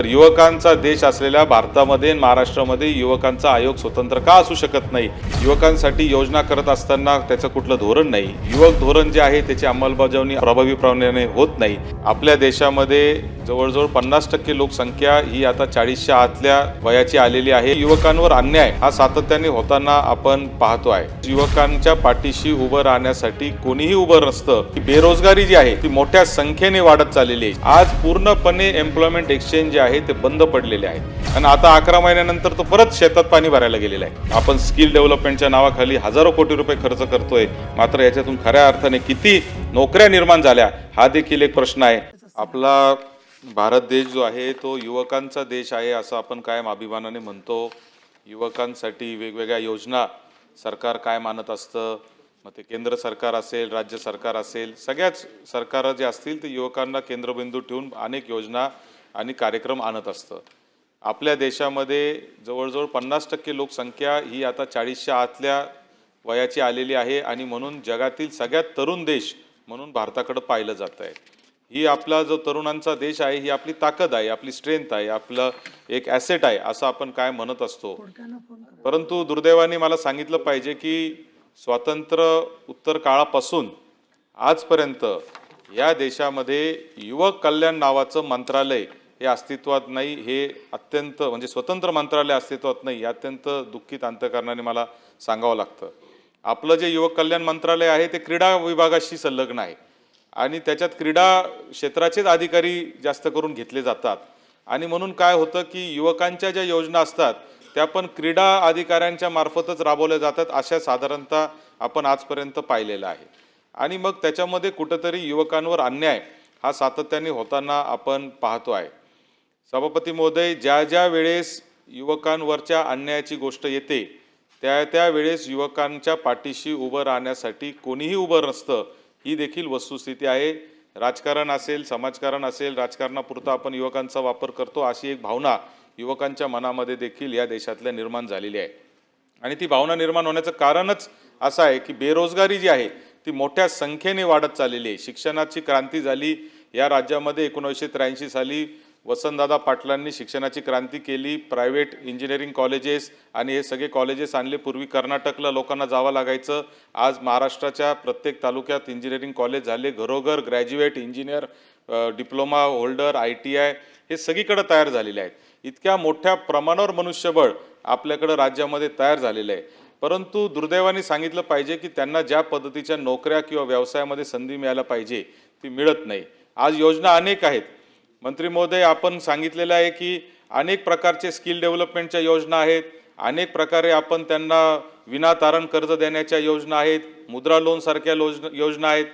युवकांचा देश असलेल्या भारतामध्ये महाराष्ट्रामध्ये युवकांचा आयोग स्वतंत्र का असू शकत नाही? युवकांसाठी योजना करत असताना त्याचं कुठलं धोरण नाही, युवक धोरण जे आहे त्याची अंमलबजावणी प्रभावीपणे होत नाही। आपल्या देशामध्ये जवळजवळ 50% लोकसंख्या ही आता 40च्या आतल्या वयाची आलेली आहे। युवकांवर अन्याय हा सातत्याने होताना आपण पाहतो आहे। युवकांच्या पाठीशी उभं राहण्यासाठी कोणीही उभं नसतं। बेरोजगारी जी आहे ती मोठ्या संख्येने वाढत चाललेली आहे। आज पूर्णपणे एम्प्लॉयमेंट एक्सचेंज जे आहे ते बंद पडलेले आहे आणि आता 11 महिन्यानंतर तो परत शेतात पाणी भरायला गेलेला आहे। आपण स्किल डेव्हलपमेंटच्या नावाखाली हजारो कोटी रुपये खर्च करतोय, मात्र याच्यातून खऱ्या अर्थाने किती नोकऱ्या निर्माण झाल्या हा देखील एक प्रश्न आहे। आपला भारत देश जो आहे तो युवकांचा देश आहे असं आपण कायम अभिमानाने म्हणतो। युवकांसाठी वेगवेगळ्या योजना सरकार काय मानत असतं, मग ते केंद्र सरकार असेल, राज्य सरकार असेल, सगळ्याच सरकार जे असतील ते युवकांना केंद्रबिंदू ठेवून अनेक योजना आणि कार्यक्रम आणत असतं। आपल्या देशामध्ये जवळजवळ 50% लोकसंख्या ही आता 40च्या आतल्या वयाची आलेली आहे आणि म्हणून जगातील सगळ्यात तरुण देश म्हणून भारताकडे पाहिलं जात आहे। ही आपला जो तरुणांचा देश आहे ही आपली ताकद आहे, आपली स्ट्रेंथ आहे, आपलं एक ॲसेट आहे असं आपण काय म्हणत असतो। परंतु दुर्दैवाने मला सांगितलं पाहिजे की स्वातंत्र्य उत्तर काळापासून आजपर्यंत या देशामध्ये युवक कल्याण नावाचं मंत्रालय हे अस्तित्वात नाही। हे अत्यंत म्हणजे स्वतंत्र मंत्रालय अस्तित्वात नाही, अत्यंत दुःखित अंतःकरणाने मला सांगावं लागतं। आपलं जे युवक कल्याण मंत्रालय आहे ते क्रीडा विभागाशी संलग्न आहे आणि त्याच्यात क्रीडा क्षेत्राचेच अधिकारी जास्त करून घेतले जातात आणि म्हणून काय होतं की युवकांच्या ज्या योजना असतात त्या पण क्रीडा अधिकाऱ्यांच्या मार्फतच राबवल्या जातात अशा साधारणतः आपण आजपर्यंत पाहिलेलं आहे। आणि मग त्याच्यामध्ये कुठेतरी युवकांवर अन्याय हा सातत्याने होताना आपण पाहतो आहे। सभापती महोदय, ज्या ज्या वेळेस युवकांवरच्या अन्यायाची गोष्ट येते त्या वेळेस युवकांच्या पाठीशी उभं राहण्यासाठी कोणीही उभं नसतं ही देखील वस्तुस्थिती आहे। राजकारण असेल, समाजकारण असेल, राजकारणापुरता आपण युवकांचा वापर करतो अशी एक भावना युवकांच्या मनामध्ये देखील या देशातल्या निर्माण झालेली आहे आणि ती भावना निर्माण होण्याचं कारणच असं आहे की बेरोजगारी जी आहे ती मोठ्या संख्येने वाढत चाललेली आहे। शिक्षणाची क्रांती झाली या राज्यामध्ये 1983 साली वसंतदादा पाटलांनी शिक्षणाची क्रांती केली। प्रायव्हेट इंजिनिअरिंग कॉलेजेस आणि हे सगळे कॉलेजेस आणले। पूर्वी कर्नाटकला लोकांना जावं लागायचं, आज महाराष्ट्राच्या प्रत्येक तालुक्यात इंजिनिअरिंग कॉलेज झाले। घरोघर graduate engineer, diploma holder, ITI हे सगळीकडे तयार झालेले आहेत। इतक्या मोठ्या प्रमाणावर मनुष्यबळ आपल्याकडे राज्यामध्ये तयार झालेलं आहे, परंतु दुर्दैवाने सांगितलं पाहिजे की त्यांना ज्या पद्धतीच्या नोकऱ्या किंवा व्यवसायामध्ये संधी मिळायला पाहिजे ती मिळत नाही। आज योजना अनेक आहेत मंत्री महोदय, आपण सांगितलेलं आहे की अनेक प्रकारचे स्किल डेव्हलपमेंटच्या योजना आहेत, अनेक प्रकारे आपण त्यांना विनातारण कर्ज देण्याच्या योजना आहेत, मुद्रा लोन सारख्या योजना आहेत,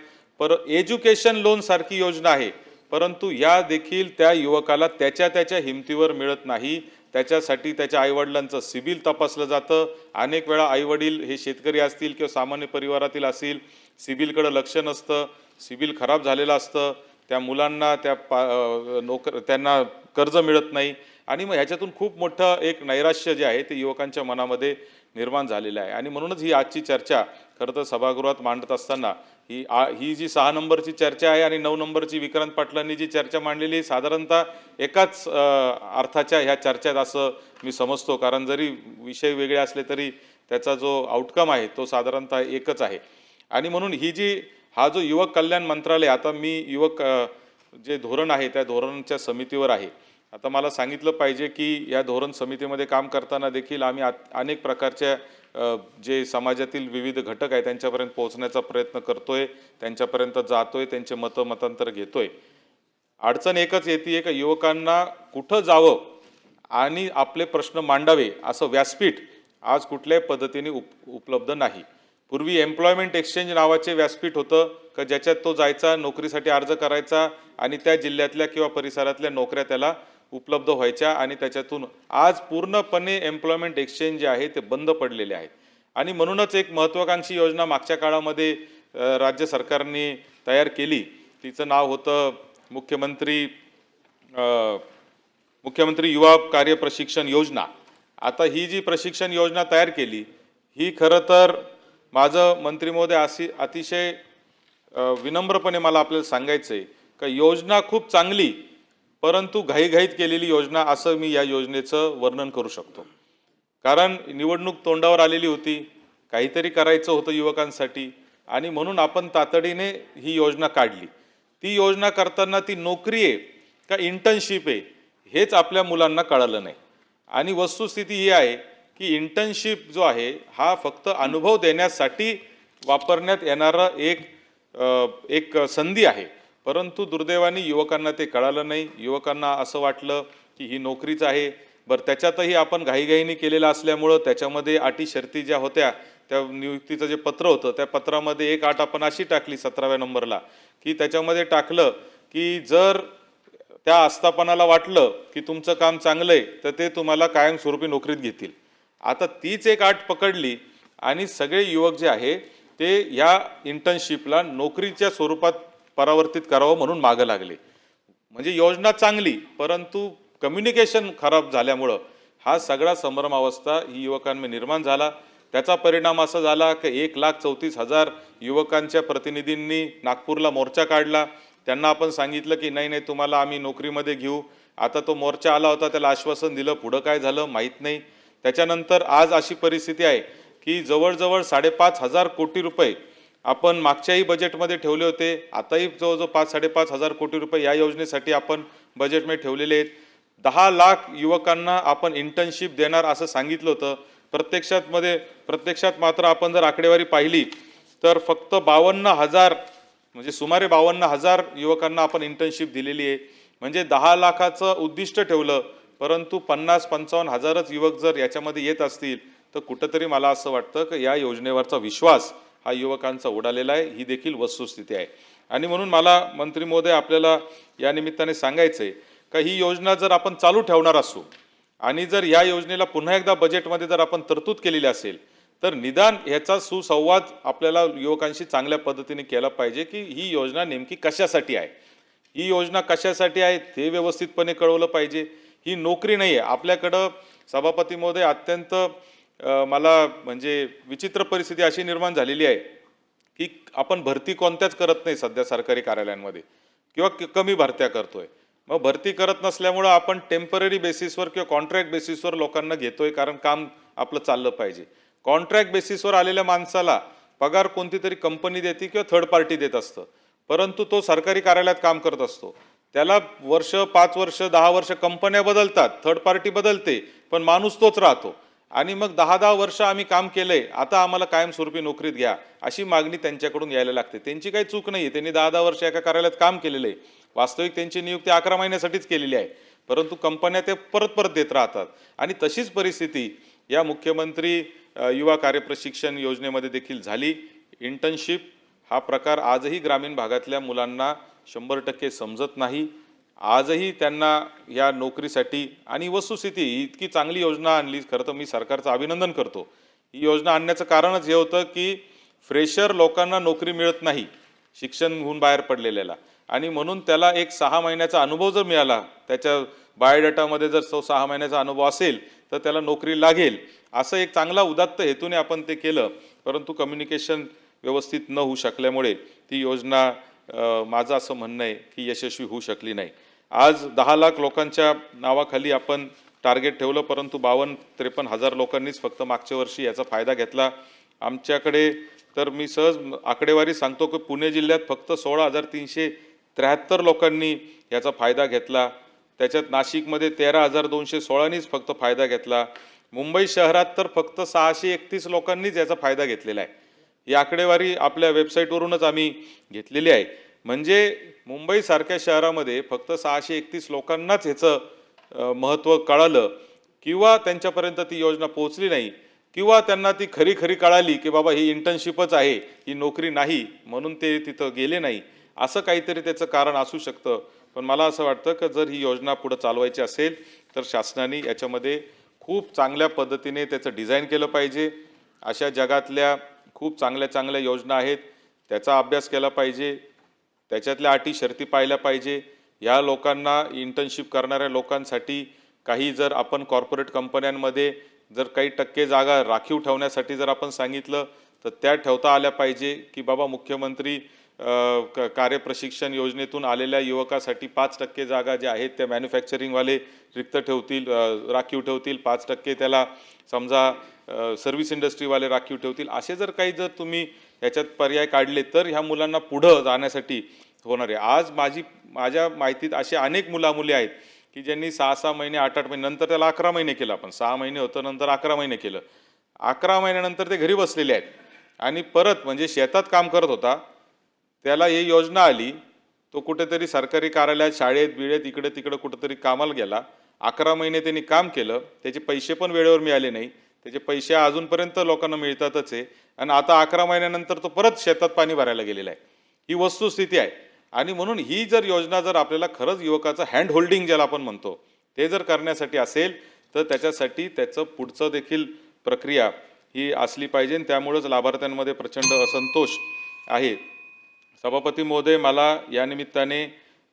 एज्युकेशन लोन सारखी योजना आहे, परंतु या देखील त्या युवकाला त्याच्या हिमतीवर मिळत नाही। त्याच्यासाठी त्याच्या आईवडिलांचं सिबिल तपासलं जातं। अनेक वेळा आईवडील हे शेतकरी असतील किंवा सामान्य परिवारातील असतील, सिबिलकडे लक्ष नसतं, सिबिल खराब झालेलं असतं, त्या मुलांना त्यांना कर्ज मिळत नाही आणि मग ह्याच्यातून खूप मोठं एक नैराश्य जे आहे ते युवकांच्या मनामध्ये निर्माण झालेलं आहे। आणि म्हणूनच ही आजची चर्चा खरं तर सभागृहात मांडत असताना ही जी 6 नंबरची चर्चा आहे आणि 9 नंबरची विक्रांत पाटलांनी जी चर्चा मांडलेली साधारणतः एकाच अर्थाच्या ह्या चर्चेत असं मी समजतो, कारण जरी विषय वेगळे असले तरी त्याचा जो आउटकम आहे तो साधारणतः एकच आहे। आणि म्हणून हा जो युवक कल्याण मंत्रालय, आता मी युवक जे धोरण आहे त्या धोरणाच्या समितीवर आहे। आता मला सांगितलं पाहिजे की या धोरण समितीमध्ये काम करताना देखील आम्ही अनेक प्रकारच्या जे समाजातील विविध घटक आहेत त्यांच्यापर्यंत पोहोचण्याचा प्रयत्न करतोय, त्यांच्यापर्यंत जातोय, त्यांचे मतांतर घेतोय। अडचण एकच येते की युवकांना कुठं जावं आणि आपले प्रश्न मांडावे असं व्यासपीठ आज कुठल्याही पद्धतीने उपलब्ध नाही। पूर्वी एम्प्लॉयमेंट एक्सचेंज नावाचे व्यासपीठ होतं का ज्याच्यात तो जायचा, नोकरीसाठी अर्ज करायचा आणि त्या जिल्ह्यातल्या किंवा परिसरातल्या नोकऱ्या त्याला उपलब्ध व्हायच्या आणि त्याच्यातून आज पूर्णपणे एम्प्लॉयमेंट एक्सचेंज जे आहे ते बंद पडलेले आहेत। आणि म्हणूनच एक महत्त्वाकांक्षी योजना मागच्या काळामध्ये राज्य सरकारने तयार केली, तिचं नाव होतं मुख्यमंत्री युवा कार्य प्रशिक्षण योजना। आता ही जी प्रशिक्षण योजना तयार केली ही खरं तर माझं मंत्री महोदय अतिशय विनम्रपणे मला आपल्याला सांगायचं आहे का योजना खूप चांगली, परंतु घाईघाईत केलेली योजना असं मी या योजनेचं वर्णन करू शकतो. कारण निवडणूक तोंडावर आलेली होती, काहीतरी करायचं होतं युवकांसाठी आणि म्हणून आपण तातडीने ही योजना काढली. ती योजना करताना ती नोकरी आहे का इंटर्नशिप आहे हेच आपल्या मुलांना कळलं नाही. आणि वस्तुस्थिती ही आहे की इंटर्नशिप जो आहे हा फक्त अनुभव देण्यासाठी वापरण्यात येणारा एक संधी आहे. परंतु दुर्दैवाने युवकांना ते कळालं नाही. युवकांना असं वाटलं की ही नोकरीच आहे. बरं, त्याच्यातही आपण घाईघाईने केलेलं असल्यामुळं त्याच्यामध्ये अटी शर्ती ज्या होत्या, त्या नियुक्तीचं जे पत्र होतं त्या पत्रामध्ये एक अट आपण अशी टाकली 17व्या नंबरला, की त्याच्यामध्ये टाकलं की जर त्या आस्थापनाला वाटलं की तुमचं काम चांगलं आहे तर ते तुम्हाला कायमस्वरूपी नोकरीत घेतील. आता तीच एक अट पकडली आणि सगळे युवक जे आहे ते या इंटर्नशिपला नोकरीच्या स्वरूपात परावर्तित करावं म्हणून मागं लागले. म्हणजे योजना चांगली, परंतु कम्युनिकेशन खराब झाल्यामुळं हा सगळा संभ्रमावस्था ही युवकांमध्ये निर्माण झाला. त्याचा परिणाम असा झाला की 1,34,000 युवकांच्या प्रतिनिधींनी नागपूरला मोर्चा काढला. त्यांना आपण सांगितलं की नाही नाही तुम्हाला आम्ही नोकरीमध्ये घेऊ. आता तो मोर्चा आला होता, त्याला आश्वासन दिलं, पुढं काय झालं माहीत नाही. त्याच्यानंतर आज अशी परिस्थिती आहे की जवळजवळ 5,500 कोटी रुपये आपण मागच्याही बजेटमध्ये ठेवले होते. आताही जवळजवळ 5,500 कोटी रुपये या योजनेसाठी आपण बजेटमध्ये ठेवलेले आहेत. 10 लाख युवकांना आपण इंटर्नशिप देणार असं सांगितलं होतं. प्रत्यक्षात मात्र आपण जर आकडेवारी पाहिली तर फक्त 52,000 म्हणजे सुमारे 52,000 युवकांना आपण इंटर्नशिप दिलेली आहे. म्हणजे 10 लाखाचं उद्दिष्ट ठेवलं, परंतु 50-55,000च युवक जर याच्यामध्ये येत असतील तर कुठंतरी मला असं वाटतं की या योजनेवरचा विश्वास हा युवकांचा उडालेला आहे. ही देखील वस्तुस्थिती आहे. आणि म्हणून मला मंत्री महोदय आपल्याला या निमित्ताने सांगायचं आहे का ही योजना जर आपण चालू ठेवणार असू आणि जर या योजनेला पुन्हा एकदा बजेटमध्ये जर आपण तरतूद केलेली असेल तर निदान ह्याचा सुसंवाद आपल्याला युवकांशी चांगल्या पद्धतीने केला पाहिजे की ही योजना नेमकी कशासाठी आहे, ही योजना कशासाठी आहे ते व्यवस्थितपणे कळवलं पाहिजे. ही नोकरी नाही आहे. आपल्याकडं सभापती महोदय अत्यंत मला म्हणजे विचित्र परिस्थिती अशी निर्माण झालेली आहे की आपण भरती कोणत्याच करत नाही सध्या सरकारी कार्यालयांमध्ये किंवा कमी भरत्या करतोय. मग भरती करत नसल्यामुळं आपण टेम्पररी बेसिसवर किंवा कॉन्ट्रॅक्ट बेसिसवर लोकांना घेतोय, कारण काम आपलं चाललं पाहिजे. कॉन्ट्रॅक्ट बेसिसवर आलेल्या माणसाला पगार कोणती तरी कंपनी देते किंवा थर्ड पार्टी देत असतं, परंतु तो सरकारी कार्यालयात काम करत असतो. त्याला वर्ष 5 वर्ष 10 वर्ष कंपन्या बदलतात, थर्ड पार्टी बदलते, पण माणूस तोच राहतो. आणि मग 10-10 वर्ष आम्ही काम केलंय, आता आम्हाला कायमस्वरूपी नोकरीत घ्या अशी मागणी त्यांच्याकडून यायला लागते. त्यांची काही चूक नाही, त्यांनी 10-10 वर्ष एका कार्यालयात काम केलेलं आहे. वास्तविक त्यांची नियुक्ती 11 महिन्यासाठीच केलेली आहे, परंतु कंपन्या ते परत देत राहतात. आणि तशीच परिस्थिती या मुख्यमंत्री युवा कार्यप्रशिक्षण योजनेमध्ये देखील झाली. इंटर्नशिप हा प्रकार आजही ग्रामीण भागातल्या मुलांना 100% समजत नाही. आजही त्यांना या नोकरीसाठी आणि वस्तुस्थिती इतकी चांगली योजना आणली. खरं तर मी सरकारचं अभिनंदन करतो. ही योजना आणण्याचं कारणच हे होतं की फ्रेशर लोकांना नोकरी मिळत नाही शिक्षण होऊन बाहेर पडलेल्याला, आणि म्हणून त्याला एक 6 महिन्याचा अनुभव जर मिळाला, त्याच्या बायोडाटामध्ये जर 6 महिन्याचा अनुभव असेल तर त्याला नोकरी लागेल, असं एक चांगला उदात्त हेतूने आपण ते केलं. परंतु कम्युनिकेशन व्यवस्थित न होऊ शकल्यामुळे ती योजना माझं असं म्हणणं आहे की यशस्वी होऊ शकली नाही. आज 10 लाख लोकांच्या नावाखाली आपण टार्गेट ठेवलं, परंतु 52-53 हजार लोकांनीच फक्त मागच्या वर्षी याचा फायदा घेतला. आमच्याकडे तर मी सहज आकडेवारी सांगतो की पुणे जिल्ह्यात फक्त 16,373 लोकांनी याचा फायदा घेतला. त्याच्यात नाशिकमध्ये 13,216नीच फक्त फायदा घेतला. मुंबई शहरात तर फक्त 631 लोकांनीच याचा फायदा घेतलेला आहे. ही आकडेवारी आपल्या वेबसाईटवरूनच आम्ही घेतलेली आहे. म्हणजे मुंबईसारख्या शहरामध्ये फक्त 631 लोकांनाच ह्याचं महत्त्व कळालं, किंवा त्यांच्यापर्यंत ती योजना पोहोचली नाही, किंवा त्यांना ती खरी कळाली की बाबा ही इंटर्नशिपच आहे, ही नोकरी नाही, म्हणून ते तिथं गेले नाही. असं काहीतरी त्याचं कारण असू शकतं. पण मला असं वाटतं की जर ही योजना पुढे चालवायची असेल तर शासनाने याच्यामध्ये खूप चांगल्या पद्धतीने त्याचं डिझाईन केलं पाहिजे. अशा जगातल्या खूप चांगल्या योजना आहेत, त्याचा अभ्यास केला पाहिजे, त्याच्यातल्या अटी शर्ती पाहिल्या पाहिजे. ह्या लोकांना इंटर्नशिप करणाऱ्या लोकांसाठी काही जर आपण कॉर्पोरेट कंपन्यांमध्ये जर काही टक्के जागा राखीव ठेवण्यासाठी जर आपण सांगितलं तर त्या ठेवता आल्या पाहिजे की बाबा मुख्यमंत्री कार्यप्रशिक्षण योजनेतून आलेल्या युवकासाठी 5% जागा ज्या आहेत त्या मॅन्युफॅक्चरिंगवाले रिक्त ठेवतील, राखीव ठेवतील, 5% त्याला समजा सर्व्हिस इंडस्ट्रीवाले राखीव ठेवतील. असे जर तुम्ही ह्याच्यात पर्याय काढले तर ह्या मुलांना पुढं जाण्यासाठी होणार आहे. आज माझ्या माहितीत असे अनेक मुली आहेत की ज्यांनी 6-6 महिने 8-8 महिने नंतर त्याला 11 महिने केलं. आपण 6 महिने होतं नंतर 11 महिने केलं. 11 महिन्यानंतर ते घरी बसलेले आहेत आणि परत म्हणजे शेतात काम करत होता, त्याला ही योजना आली, तो कुठेतरी सरकारी कार्यालयात शाळेत बिळेत इकडे तिकडे कुठेतरी कामाला गेला. 11 महिने त्यांनी काम केलं, त्याचे पैसे पण वेळेवर मिळाले नाही. त्याचे पैसे अजूनपर्यंत लोकांना मिळतातच आहे आणि आता 11 महिन्यानंतर तो परत शेतात पाणी भरायला गेलेला आहे. ही वस्तुस्थिती आहे. आणि म्हणून ही जर योजना जर आपल्याला खरंच युवकाचं हँड होल्डिंग ज्याला आपण म्हणतो ते जर करण्यासाठी असेल तर त्याच्यासाठी त्याचं पुढचं देखील प्रक्रिया ही असली पाहिजे. त्यामुळेच लाभार्थ्यांमध्ये प्रचंड असंतोष आहे. सभापती महोदय, मला या निमित्ताने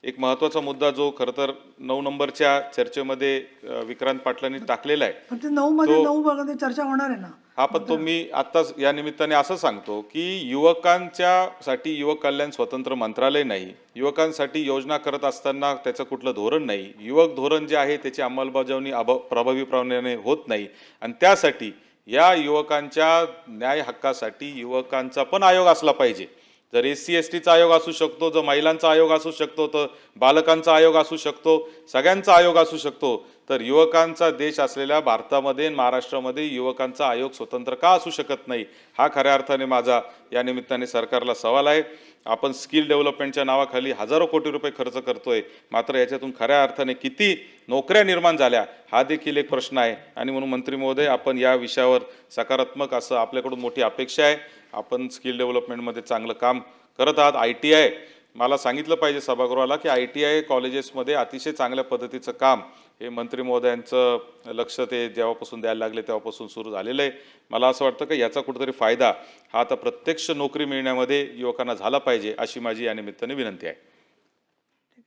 एक महत्त्वाचा मुद्दा जो खरं तर 9 नंबरच्या चर्चेमध्ये विक्रांत पाटलांनी टाकलेला आहे, पण ते 9 मध्ये 9 मध्ये चर्चा होणार आहे ना. हा पण तो मी आत्ताच या निमित्ताने असं सांगतो की युवकांच्यासाठी युवक कल्याण स्वतंत्र मंत्रालय नाही, युवकांसाठी योजना करत असताना त्याचं कुठलं धोरण नाही, युवक धोरण जे आहे त्याची अंमलबजावणी प्रभावीपणे होत नाही. आणि त्यासाठी या युवकांच्या न्याय हक्कासाठी युवकांचा पण आयोग असला पाहिजे. जर SC-STचा आयोग असू शकतो, जर महिलांचा आयोग असू शकतो, तर बालकांचा आयोग असू शकतो, सगळ्यांचा आयोग असू शकतो. तर युवकांचा देश असलेल्या भारतामध्ये महाराष्ट्रामध्ये युवकांचा आयोग स्वतंत्र का असू शकत नाही, हा खऱ्या अर्थाने माझा या निमित्ताने सरकारला सवाल आहे. आपण स्किल डेव्हलपमेंटच्या नावाखाली हजारो कोटी रुपये खर्च करतोय, मात्र याच्यातून खऱ्या अर्थाने किती नोकऱ्या निर्माण झाल्या हा देखील एक प्रश्न आहे. आणि म्हणून मंत्री महोदय, आपण या विषयावर सकारात्मक असं आपल्याकडून मोठी अपेक्षा आहे. आपण स्किल डेव्हलपमेंटमध्ये चांगलं काम करत आहात. ITI मला सांगितलं पाहिजे सभागृहाला की ITI कॉलेजेसमध्ये अतिशय चांगल्या पद्धतीचं काम हे मंत्री महोदयांचं लक्ष ते जेव्हापासून द्यायला लागले तेव्हापासून सुरू झालेलं आहे. मला असं वाटतं की याचा कुठेतरी फायदा हा आता प्रत्यक्ष नोकरी मिळण्यामध्ये युवकांना झाला पाहिजे, अशी माझी या निमित्ताने विनंती आहे.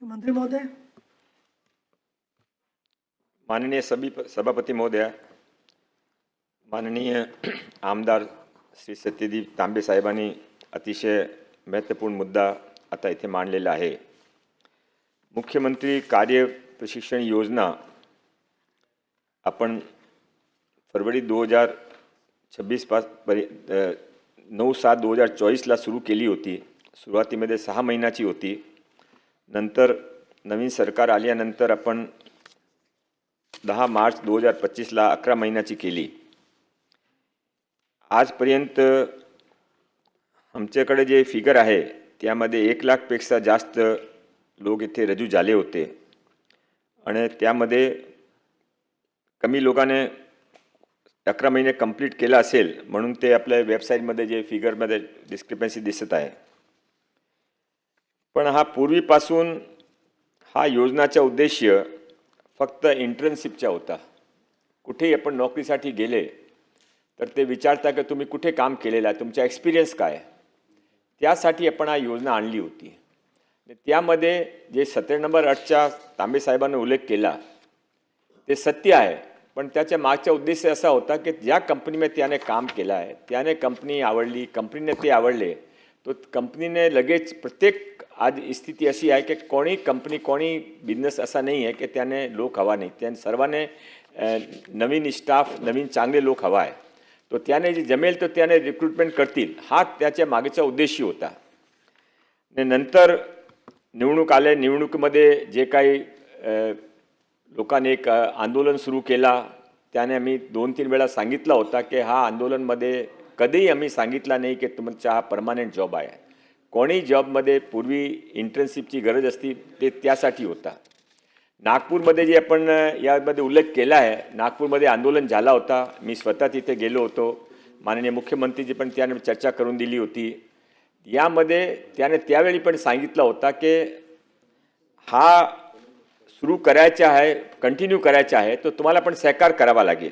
मंत्री महोदय. माननीय सभापती महोदय, माननीय आमदार श्री सत्यदेव तांबे साहेबांनी अतिशय महत्त्वपूर्ण मुद्दा आता इथे मांडलेला आहे. मुख्यमंत्री कार्य प्रशिक्षण योजना आपण फरवरी 2026 9/7/2024ला सुरू केली होती. सुरुवातीमध्ये 6 महिन्याची होती. नंतर नवीन सरकार आल्यानंतर आपण 10 मार्च 2025ला 11 महिन्याची केली. आजपर्यंत आमच्याकडे जे फिगर आहे त्यामध्ये 1 लाखपेक्षा जास्त लोक इथे रजू झाले होते आणि त्यामध्ये कमी लोकांनी 11 महिने कंप्लीट केला असेल म्हणून ते आपल्या वेबसाईटमध्ये जे फिगरमध्ये डिस्क्रिपन्सी दिसत आहे. पण हा पूर्वीपासून हा योजनाचा उद्देश फक्त इंटर्नशिपचा होता. कुठेही आपण नोकरीसाठी गेले तर ते विचारता की तुम्ही कुठे काम केलेलं आहे, तुमचा एक्सपिरियन्स काय. त्यासाठी आपण हा योजना आणली होती. त्यामध्ये जे 17 नंबर 8च्या तांबे साहेबांनी उल्लेख केला ते सत्य आहे, पण त्याच्या मागचा उद्देश असा होता की ज्या कंपनीमध्ये त्याने काम केलं आहे त्याने कंपनी आवडली, कंपनीने ते आवडले, तो कंपनीने लगेच प्रत्येक आज स्थिती अशी आहे की कोणी कंपनी कोणी बिझनेस असा नाही आहे की त्याने लोक हवा नाही. त्याने सर्वांनी नवीन स्टाफ नवीन चांगले लोक हवा आहे. तो त्याने जे जमेल तर त्याने रिक्रुटमेंट करतील, हा त्याच्या मागचा उद्देश होता. नंतर निवडणूक आले. निवडणुकीमध्ये जे काही लोकांनी एक आंदोलन सुरू केला त्याने आम्ही 2-3 वेळा सांगितला होता की हा आंदोलनमध्ये कधीही आम्ही सांगितला नाही की तुमचा हा परमानंट जॉब आहे. कोणी जॉबमध्ये पूर्वी इंटर्नशिपची गरज असती ते त्यासाठी होता. नागपूरमध्ये जे आपण यामध्ये उल्लेख केला आहे, नागपूरमध्ये आंदोलन झाला होता. मी स्वतः तिथे गेलो होतो. माननीय मुख्यमंत्रीजी पण त्याने चर्चा करून दिली होती. यामध्ये त्याने त्यावेळी पण सांगितलं होता की हा सुरू करायचा आहे, कंटिन्यू करायचा आहे, तो तुम्हाला पण सहकार करावा लागेल.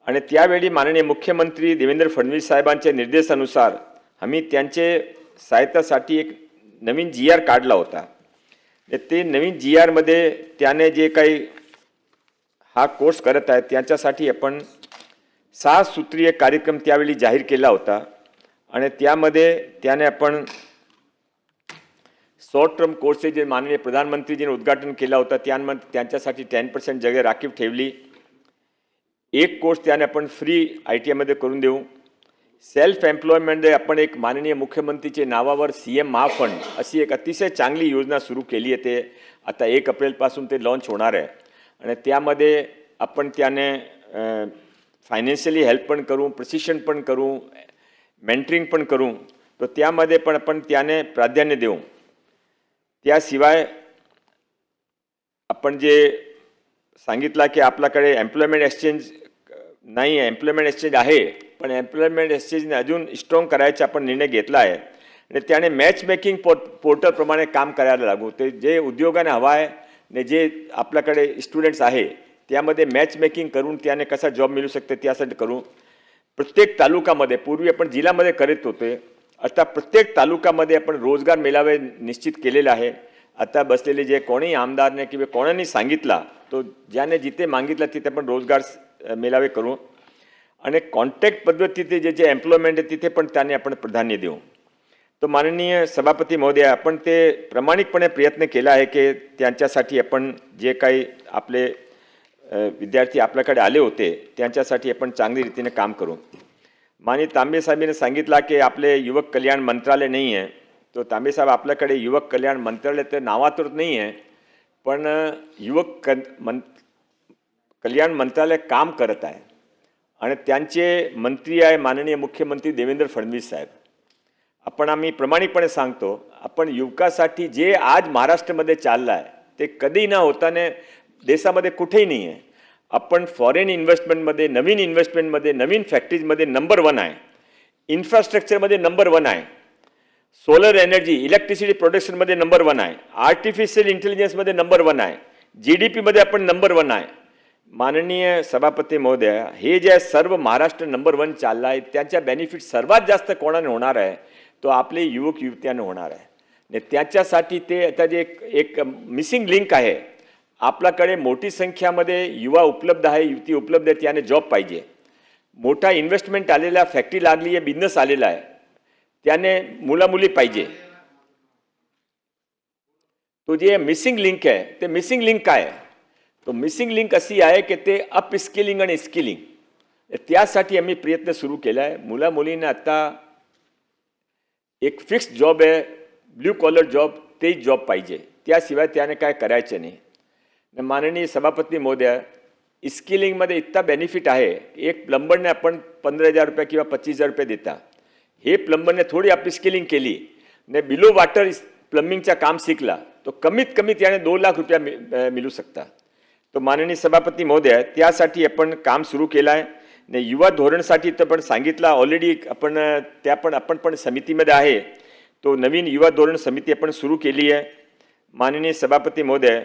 आणि त्यावेळी माननीय मुख्यमंत्री देवेंद्र फडणवीस साहेबांच्या निर्देशानुसार आम्ही त्यांचे सहायतासाठी एक नवीन GR काढला होता. ते नवीन GRमध्ये त्याने जे काही हा कोर्स करत आहे त्यांच्यासाठी आपण 6 सूत्रीय कार्यक्रम त्यावेळी जाहीर केला होता. आणि त्यामध्ये त्याने आपण शॉर्ट टर्म कोर्सेस जे माननीय प्रधानमंत्रीजींनी उद्घाटन केला होता त्यांच्यासाठी 10% जागा राखीव ठेवली. एक कोर्स त्याने आपण फ्री ITIमध्ये करून देऊ. सेल्फ एम्प्लॉयमेंटमध्ये आपण एक माननीय मुख्यमंत्रीचे नावावर CM महाफंड अशी एक अतिशय चांगली योजना सुरू केली आहे. ते आता 1 एप्रिलपासून ते लॉन्च होणार आहे आणि त्यामध्ये आपण त्याने फायनान्शियली हेल्प पण करू, प्रशिक्षण पण करू, मेंटरिंग पण करू. तो त्यामध्ये पण आपण त्याने प्राधान्य देऊ. त्याशिवाय आपण जे सांगितलं की आपल्याकडे एम्प्लॉयमेंट एक्सचेंज नाही आहे, एम्प्लॉयमेंट एक्सचेंज आहे, पण एम्प्लॉयमेंट एक्सचेंजने अजून स्ट्रॉंग करायचा आपण निर्णय घेतला आहे आणि त्याने मॅच मेकिंग पोर्टलप्रमाणे काम करायला लागू. ते जे उद्योगाने हवा आहे आणि जे आपल्याकडे स्टुडंट्स आहे त्यामध्ये मॅच मेकिंग करून त्याने कसा जॉब मिळू शकते त्यासाठी करू. प्रत्येक तालुक्यामध्ये पूर्वी आपण जिल्ह्यामध्ये करत होते, आता प्रत्येक तालुक्यामध्ये आपण रोजगार मेळावे निश्चित केलेले आहे. आता बसलेले जे कोणीही आमदारने किंवा कोणाने सांगितला तो ज्याने जिथे मागितलं तिथे आपण रोजगार मेळावे करू आणि कॉन्ट्रॅक्ट पद्धतीचे जे जे एम्प्लॉयमेंट आहे तिथे पण त्याने आपण प्राधान्य देऊ. तो माननीय सभापती महोदय आपण ते प्रामाणिकपणे प्रयत्न केला आहे की त्यांच्यासाठी आपण जे काही आपले विद्यार्थी आपल्याकडे आले होते त्यांच्यासाठी आपण चांगली रीतीने काम करू. माननीय तांबे साहेबांनी सांगितलं की आपले युवक कल्याण मंत्रालय नाही आहे. तो तांबे साहेब आपल्याकडे युवक कल्याण मंत्रालय तर नावातच नाही आहे, पण युवक कल्याण मंत्रालय काम करत आहे आणि त्यांचे मंत्री आहे माननीय मुख्यमंत्री देवेंद्र फडणवीस साहेब. आम्ही प्रामाणिकपणे सांगतो, आपण युवकासाठी जे आज महाराष्ट्रामध्ये चाललं आहे ते कधी न होताने देशामध्ये कुठेही नाही आहे. आपण फॉरेन इन्व्हेस्टमेंटमध्ये, नवीन इन्व्हेस्टमेंटमध्ये, नवीन फॅक्टरीजमध्ये नंबर 1 आहे. इन्फ्रास्ट्रक्चरमध्ये नंबर 1 आहे. सोलर एनर्जी, इलेक्ट्रिसिटी प्रोडक्शनमध्ये नंबर 1 आहे. आर्टिफिशियल इंटेलिजन्समध्ये नंबर 1 आहे. GDPमध्ये आपण नंबर 1 आहे. माननीय सभापती महोदय, हे जे सर्व महाराष्ट्र नंबर 1 चालला आहे त्याच्या बेनिफिट सर्वात जास्त कोणाने होणार आहे तो आपले युवक युवत्यांना होणार आहे. आणि त्याच्यासाठी ते आता जे एक मिसिंग लिंक आहे, आपल्याकडे मोठी संख्यामध्ये युवा उपलब्ध आहे, युवती उपलब्ध आहे, त्याने जॉब पाहिजे. मोठा इन्व्हेस्टमेंट आलेला, फॅक्टरी लागली आहे, बिझनेस आलेला आहे, त्याने मुलामुली पाहिजे. तो जे मिसिंग लिंक आहे ते मिसिंग लिंक काय आहे? तो मिसिंग लिंक अशी आहे की ते अप स्किलिंग आणि स्किलिंग. त्यासाठी आम्ही प्रयत्न सुरू केला आहे. मुला मुलींना आता एक फिक्स जॉब आहे, ब्ल्यू कॉलर जॉब, तेच जॉब पाहिजे, त्याशिवाय त्याने काय करायचं नाही. माननीय सभापती महोदय, स्किलिंगमध्ये इतका बेनिफिट आहे. एक प्लंबरने आपण 15,000 रुपये किंवा 25,000 रुपये देता. हे प्लंबरने थोडी आपली स्किलिंग केली ने बिलो वॉटर प्लंबिंगचा काम शिकला तो कमीत कमी त्याने 2 लाख रुपये मिळू शकता. तो माननीय सभापती महोदय, त्यासाठी आपण काम सुरू केलं आहे. ने युवा धोरणसाठी तर पण सांगितलं ऑलरेडी, आपण पण समितीमध्ये आहे. तो नवीन युवा धोरण समिती आपण सुरू केली आहे. माननीय सभापती महोदय,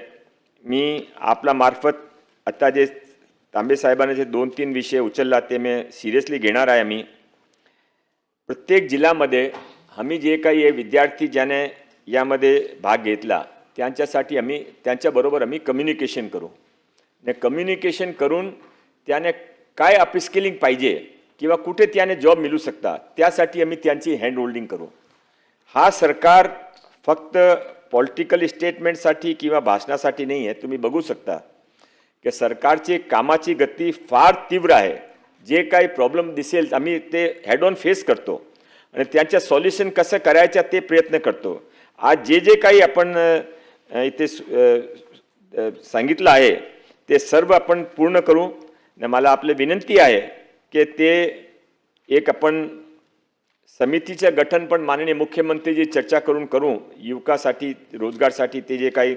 मी आपला मार्फत आता जे तांबे साहेबांनी जे 2-3 विषय उचलला ते मी सिरियसली घेणार आहे. आम्ही प्रत्येक जिल्ह्यामध्ये आम्ही जे काही विद्यार्थी ज्याने यामध्ये भाग घेतला त्यांच्यासाठी आम्ही त्यांच्याबरोबर आम्ही कम्युनिकेशन करू. ने कम्युनिकेशन करून त्याने काय अपस्किलिंग पाहिजे किंवा कुठे त्याने जॉब मिळू शकता त्यासाठी आम्ही त्यांची हँड होल्डिंग करू. हा सरकार फक्त पॉलिटिकल स्टेटमेंटसाठी किंवा भाषणासाठी नाही आहे. तुम्ही बघू शकता की सरकारची कामाची गती फार तीव्र आहे. जे काही प्रॉब्लेम दिसेल आम्ही ते हेड ऑन फेस करतो आणि त्यांचं सॉल्युशन कसं करायचं ते प्रयत्न करतो. आज जे काही आपण इथे सांगितलं आहे ते सर्व आपण पूर्ण करू. मला आपली विनंती आहे की ते एक आपण समितीचं गठन पण माननीय मुख्यमंत्रीजी चर्चा करू युवकासाठी, रोजगारसाठी. ते जे काही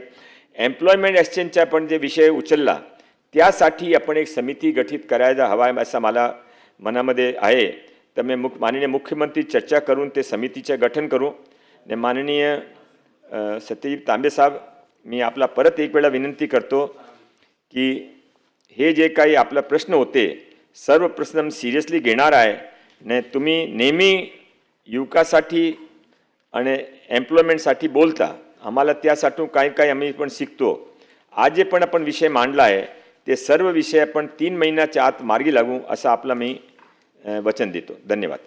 एम्प्लॉयमेंट एक्सचेंजचा पण जे विषय उचलला त्यासाठी आपण एक समिती गठीत करायला हवा आहे असं मला मनामध्ये आहे. तर मी माननीय मुख्यमंत्री चर्चा करून ते समितीचं गठन करू. आणि माननीय सत्यजित तांबे साहेब, मी आपला परत एक वेळा विनंती करतो की हे जे काही आपला प्रश्न होते सर्व प्रश्न सिरियसली घेणार आहे. ने तुम्ही नेहमी युवकासाठी आणि एम्प्लॉयमेंटसाठी बोलता, आम्हाला त्यासाठी काही आम्ही पण शिकतो. आज जे पण आपण विषय मांडला आहे ते सर्व विषय आपण 3 महिन्याच्या आत मार्गी लागू असं आपलं मी वचन देतो. धन्यवाद.